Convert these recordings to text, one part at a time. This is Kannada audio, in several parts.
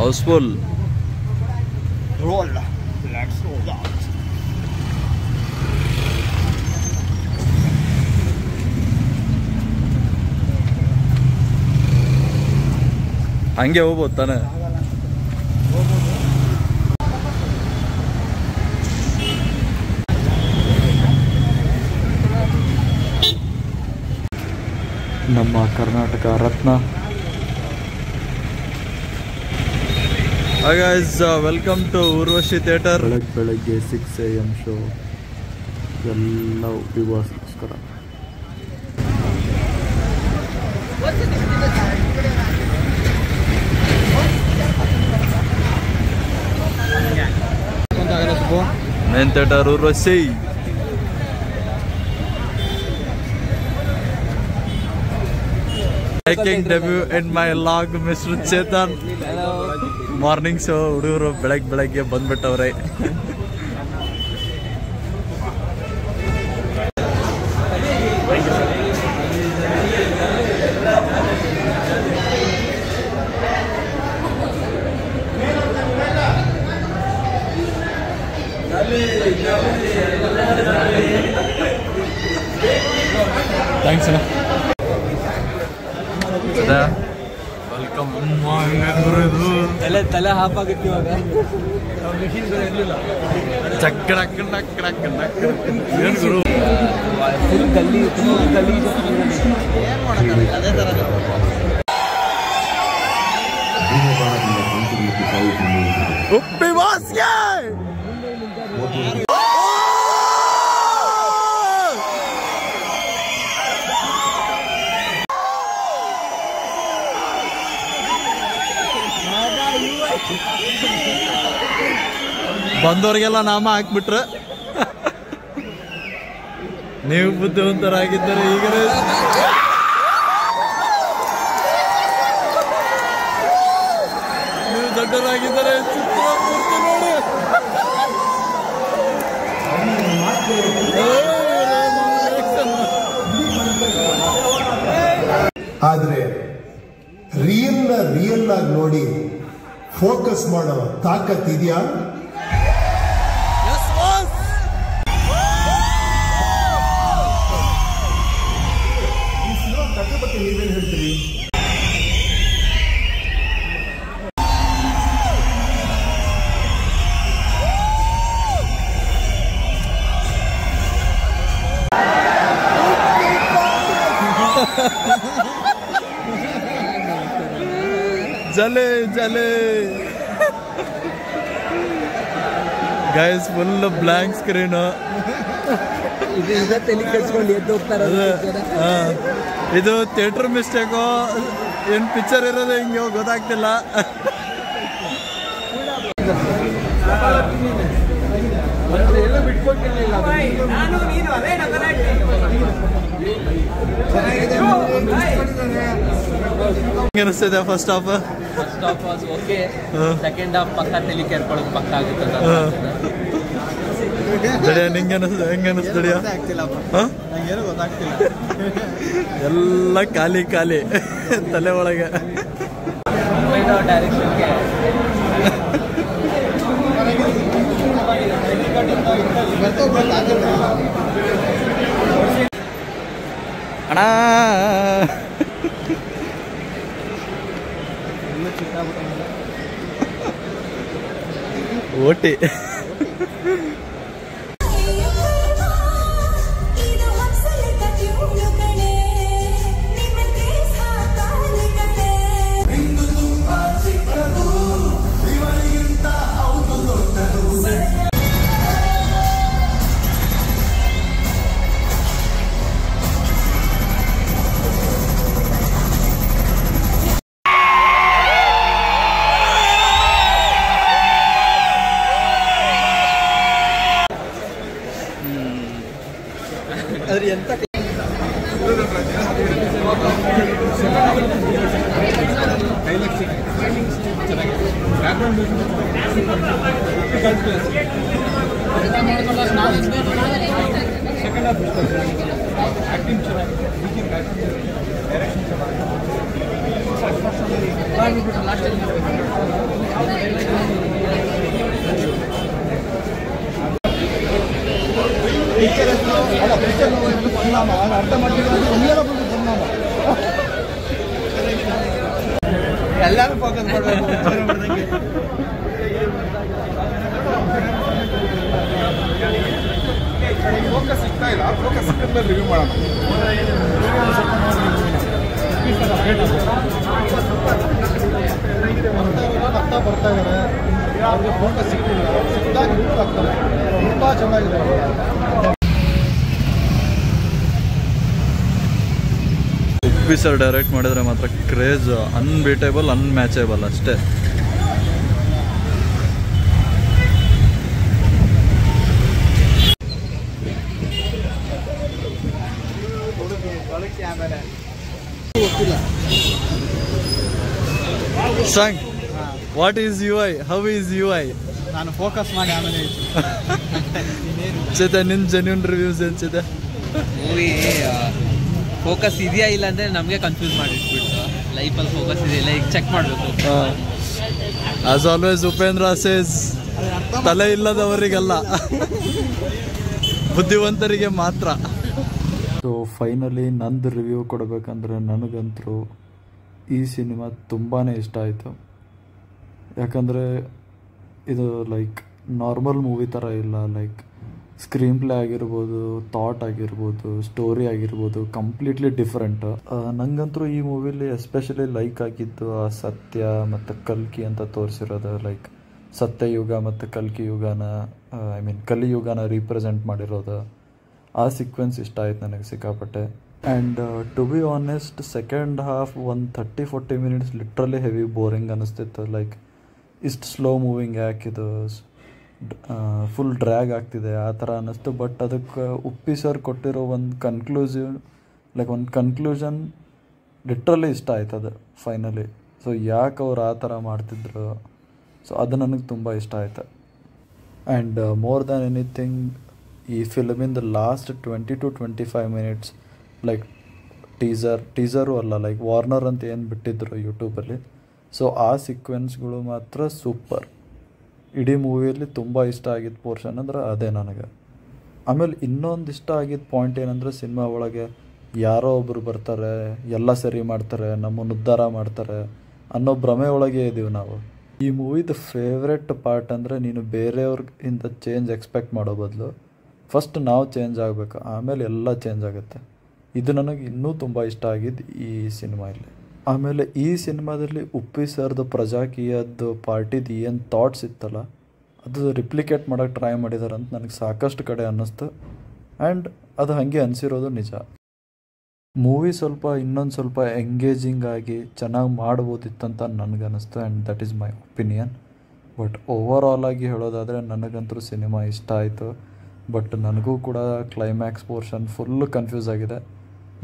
House full. Roll. Let's roll out. ಹಂಗೆ ಹೋಗ್ಬೋದು ತಾನೆ. ನಮ್ಮ Karnataka Ratna. Hi guys, welcome to Urvashi theatre. ಬೆಳಗ್ಗೆ 6 AM ಶೋ ಎಲ್ಲ ವಿವಾಸಕ್ಕೋಸ್ಕರ. Main theatre Urvashi. Making debut in my vlog, Mr. Chetan. Morning show ಹುಡುಗರು ಬೆಳಗ್ಗೆ ಬಂದ್ಬಿಟ್ಟವ್ರೆ. ಥ್ಯಾಂಕ್ಸ್ ಅಣ್ಣ. ವೆಲ್ಕಮ್. ತಲೆ ಹಾಪಾಗುತ್ತೆ ಇವಾಗ. ಏನು ಗುರು ಫುಲ್ ಗಲ್ಲಿ ಅದೇ ಥರ. ಉಪ್ಪಿ ವಾಸ್ಗೆ ಬಂದವ್ರಿಗೆಲ್ಲ ನಾಮ ಹಾಕ್ಬಿಟ್ರೆ ನೀವು ಬುದ್ಧಿವಂತರಾಗಿದ್ದರೆ ಈಗಲೇ ನೀವು ದೊಡ್ಡವರಾಗಿದ್ದರೆ ಚಿತ್ರಮೂರ್ತಿ ನೋಡಿ. ಆದ್ರೆ ರಿಯಲ್ ಆಗಿ ನೋಡಿ ಫೋಕಸ್ ಮಾಡೋ ತಾಕತ್ ಇದೆಯಾ? ನೀವೇನು ಹೇಳ್ತೀರಿ? ಜಲೆ ಗೈಸ್, ಫುಲ್ ಬ್ಲ್ಯಾಂಕ್ ಸ್ಕ್ರೀನ್. ತಲೆ ಕೆಡ್ಸ್ಕೊಂಡು ಎದ್ದು ಹೋಗ್ತಾರೆ. ಇದು ಥಿಯೇಟರ್ ಮಿಸ್ಟೇಕೋ ಏನ್ ಪಿಕ್ಚರ್ ಇರೋದು ಹಿಂಗೆ ಗೊತ್ತಾಗ್ತಿಲ್ಲ. ಅನಿಸ್ತಿದೆ first half okay, second half ಪಕ್ಕ ತಲೆ ಕೆರ್ಕೊಳ್ಳೋದು ಪಕ್ಕ ಆಗುತ್ತೆ. ಹೆಂಗ ಅನಿಸ್ತಡಿಯ? ಎಲ್ಲ ಖಾಲಿ ತಲೆ ಒಳಗೆ. ಡೈರೆಕ್ಷನ್ಗೆ ಅಣ್ಣ ಓಟಿ ಎಂತ ಫೋಕಸ್ ಸಿಗ್ತಾ ಇಲ್ಲ, ಫೋಕಸ್ ಸಿಕ್ಕಿದ್ಮೇಲೆ ರಿವ್ಯೂ ಮಾಡೋಣ. ಬರ್ತಾ ಇದ್ದಾರೆ, ಅವ್ರಿಗೆ ಫೋಕಸ್ ಸಿಕ್ಕಿಲ್ಲ, ಸಿಕ್ಕಿದಾಗ ಇಂಪ್ರೂವ್ ಆಗ್ತಾರೆ. ತುಂಬ ಚೆನ್ನಾಗಿದೆ. ಉಪ್ಪಿ ಸರ್ ಡೈರೆಕ್ಟ್ ಮಾಡಿದ್ರೆ ಮಾತ್ರ ಕ್ರೇಜ್ ಅನ್ಬೀಟೇಬಲ್, ಅನ್ಮ್ಯಾಚೇಬಲ್ ಅಷ್ಟೇ. ಸಂಗ್ what is UI? How is UI? ನಾನು ಫೋಕಸ್ ಮಾಡಿ ಆಮೇಲೆ ಚೇತ ನಿನ್ನ ಜೆನ್ಯೂನ್ ರಿವ್ಯೂಸ್ ಏನ್ಸಿದೆ? ಮೂವಿ ಫೋಕಸ್ ಇದೆಯಾ ಇಲ್ಲ ಅಂದರೆ ನಮಗೆ ಕನ್ಫ್ಯೂಸ್ ಮಾಡಿಟ್ಬಿಟ್ಟು ಲೈಫಲ್ಲಿ ಫೋಕಸ್ ಇದೆಯಲ್ಲ ಈಗ ಚೆಕ್ ಮಾಡಬೇಕು. ಆಸ್ ಆಲ್ವೇಸ್ ಉಪೇಂದ್ರ ಸೇಸ್ ತಲೆ ಇಲ್ಲದವರಿಗೆಲ್ಲ, ಬುದ್ಧಿವಂತರಿಗೆ ಮಾತ್ರ. ಸೊ ಫೈನಲಿ ನಂದು ರಿವ್ಯೂ ಕೊಡಬೇಕಂದ್ರೆ ನನಗಂತೂ ಈ ಸಿನಿಮಾ ತುಂಬಾ ಇಷ್ಟ ಆಯಿತು. ಯಾಕಂದರೆ ಇದು ಲೈಕ್ ನಾರ್ಮಲ್ ಮೂವಿ ಥರ ಇಲ್ಲ. ಲೈಕ್ ಸ್ಕ್ರೀನ್ ಪ್ಲೇ ಆಗಿರ್ಬೋದು, ಥಾಟ್ ಆಗಿರ್ಬೋದು, ಸ್ಟೋರಿ ಆಗಿರ್ಬೋದು, ಕಂಪ್ಲೀಟ್ಲಿ ಡಿಫ್ರೆಂಟ್. ನಂಗಂತೂ ಈ ಮೂವಿಲಿ ಎಸ್ಪೆಷಲಿ ಲೈಕ್ ಆಗಿದ್ದು ಆ ಸತ್ಯ ಮತ್ತು ಕಲ್ಕಿ ಅಂತ ತೋರಿಸಿರೋದು. ಲೈಕ್ ಸತ್ಯಯುಗ ಮತ್ತು ಕಲ್ಕಿ ಯುಗನ ಕಲಿಯುಗನ ರೀಪ್ರೆಸೆಂಟ್ ಮಾಡಿರೋದು. ಆ ಸೀಕ್ವೆನ್ಸ್ ಇಷ್ಟ ಆಯ್ತು ನನಗೆ ಸಿಕ್ಕಾಪಟ್ಟೆ. And to be honest second half ಒಂದು 30-40 ಮಿನಿಟ್ಸ್ ಲಿಟ್ರಲಿ ಹೆವಿ ಬೋರಿಂಗ್ ಅನ್ನಿಸ್ತಿತ್ತು. ಲೈಕ್ ಇಷ್ಟು ಸ್ಲೋ ಮೂವಿಂಗ್ ಯಾಕಿದು, ಫುಲ್ ಡ್ರ್ಯಾಗ್ ಆಗ್ತಿದೆ ಆ ಥರ ಅನ್ನಿಸ್ತು. ಬಟ್ ಅದಕ್ಕೆ ಉಪ್ಪಿ ಸರ್ ಕೊಟ್ಟಿರೋ ಒಂದು ಕನ್ಕ್ಲೂಷನ್ ಲಿಟ್ರಲಿ ಇಷ್ಟ ಆಯ್ತದೆ ಫೈನಲಿ. ಸೊ ಯಾಕೆ ಅವ್ರು ಆ ಥರ ಮಾಡ್ತಿದ್ರು, ಸೊ ಅದು ನನಗೆ ತುಂಬ ಇಷ್ಟ ಆಯ್ತು. ಆ್ಯಂಡ್ ಮೋರ್ ದ್ಯಾನ್ ಎನಿಥಿಂಗ್ ಈ ಫಿಲ್ಮಿಂದ ಲಾಸ್ಟ್ 20-25 ಮಿನಿಟ್ಸ್ ಲೈಕ್ ಟೀಸರು ಅಲ್ಲ, ಲೈಕ್ ವಾರ್ನರ್ ಅಂತ ಏನು ಬಿಟ್ಟಿದ್ರು ಯೂಟ್ಯೂಬಲ್ಲಿ, ಸೊ ಆ ಸೀಕ್ವೆನ್ಸ್ಗಳು ಮಾತ್ರ ಸೂಪರ್. ಇಡೀ ಮೂವಿಯಲ್ಲಿ ತುಂಬ ಇಷ್ಟ ಆಗಿದ್ದ ಪೋರ್ಷನ್ ಅಂದ್ರೆ ಅದೇ ನನಗೆ. ಆಮೇಲೆ ಇನ್ನೊಂದು ಇಷ್ಟ ಆಗಿದ್ದ ಪಾಯಿಂಟ್ ಏನಂದರೆ, ಸಿನಿಮಾ ಒಳಗೆ ಯಾರೋ ಒಬ್ಬರು ಬರ್ತಾರೆ, ಎಲ್ಲ ಸರಿ ಮಾಡ್ತಾರೆ, ನಮ್ಮನ್ನು ಉದ್ಧಾರ ಮಾಡ್ತಾರೆ ಅನ್ನೋ ಭ್ರಮೆ ಒಳಗೆ ಇದ್ದೀವಿ ನಾವು. ಈ ಮೂವಿದು ಫೇವ್ರೆಟ್ ಪಾರ್ಟ್ ಅಂದರೆ, ನೀನು ಬೇರೆಯವ್ರಿಗಿಂತ ಚೇಂಜ್ ಎಕ್ಸ್ಪೆಕ್ಟ್ ಮಾಡೋ ಬದಲು ಫಸ್ಟ್ ನಾವು ಚೇಂಜ್ ಆಗಬೇಕು, ಆಮೇಲೆ ಎಲ್ಲ ಚೇಂಜ್ ಆಗುತ್ತೆ. ಇದು ನನಗೆ ಇನ್ನೂ ತುಂಬ ಇಷ್ಟ ಆಗಿದ್ದು ಈ ಸಿನಿಮಾದಲ್ಲಿ. ಆಮೇಲೆ ಈ ಸಿನಿಮಾದಲ್ಲಿ ಉಪ್ಪಿ ಸರ್ದು ಪ್ರಜಾಕೀಯದ್ದು ಪಾರ್ಟಿದು ಏನು ಥಾಟ್ಸ್ ಇತ್ತಲ್ಲ, ಅದು ರಿಪ್ಲಿಕೇಟ್ ಮಾಡೋಕ್ಕೆ ಟ್ರೈ ಮಾಡಿದ್ದಾರೆ ಅಂತ ನನಗೆ ಸಾಕಷ್ಟು ಕಡೆ ಅನ್ನಿಸ್ತು. ಆ್ಯಂಡ್ ಅದು ಹಾಗೆ ಅನಿಸಿರೋದು ನಿಜ. ಮೂವಿ ಇನ್ನೊಂದು ಸ್ವಲ್ಪ ಎಂಗೇಜಿಂಗ್ ಆಗಿ ಚೆನ್ನಾಗಿ ಮಾಡ್ಬೋದಿತ್ತಂತ ನನಗನ್ನಿಸ್ತು. And that is my opinion. But overall ಆಗಿ ಹೇಳೋದಾದರೆ ನನಗಂತೂ ಸಿನಿಮಾ ಇಷ್ಟ ಆಯಿತು. ಬಟ್ ನನಗೂ ಕೂಡ ಕ್ಲೈಮ್ಯಾಕ್ಸ್ ಪೋರ್ಷನ್ ಫುಲ್ಲು ಕನ್ಫ್ಯೂಸ್ ಆಗಿದೆ.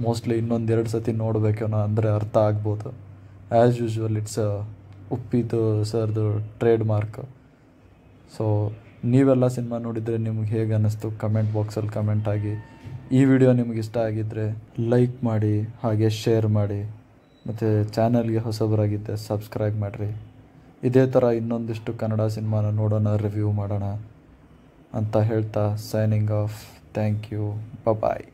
ಮೋಸ್ಟ್ಲಿ ಇನ್ನೊಂದು-2 ಸತಿ ನೋಡಬೇಕೇನೋ, ಅಂದರೆ ಅರ್ಥ ಆಗ್ಬೋದು. ಆ್ಯಸ್ ಯೂಶ್ವಲ್ ಇಟ್ಸ್ ಉಪ್ಪಿದು ಸರ್ದು ಟ್ರೇಡ್ ಮಾರ್ಕ್. ಸೊ ನೀವೆಲ್ಲ ಸಿನಿಮಾ ನೋಡಿದರೆ ನಿಮ್ಗೆ ಹೇಗೆ ಅನ್ನಿಸ್ತು ಕಮೆಂಟ್ ಬಾಕ್ಸಲ್ಲಿ ಕಮೆಂಟ್ ಆಗಿ. ಈ ವಿಡಿಯೋ ನಿಮ್ಗೆ ಇಷ್ಟ ಆಗಿದ್ದರೆ ಲೈಕ್ ಮಾಡಿ, ಹಾಗೆ ಶೇರ್ ಮಾಡಿ, ಮತ್ತು ಚಾನಲ್ಗೆ ಹೊಸಬರಾಗಿದ್ದೆ ಸಬ್ಸ್ಕ್ರೈಬ್ ಮಾಡಿರಿ. ಇದೇ ಥರ ಇನ್ನೊಂದಿಷ್ಟು ಕನ್ನಡ ಸಿನಿಮಾನ ನೋಡೋಣ, ರಿವ್ಯೂ ಮಾಡೋಣ ಅಂತ ಹೇಳ್ತಾ signing off. Thank you. Bye.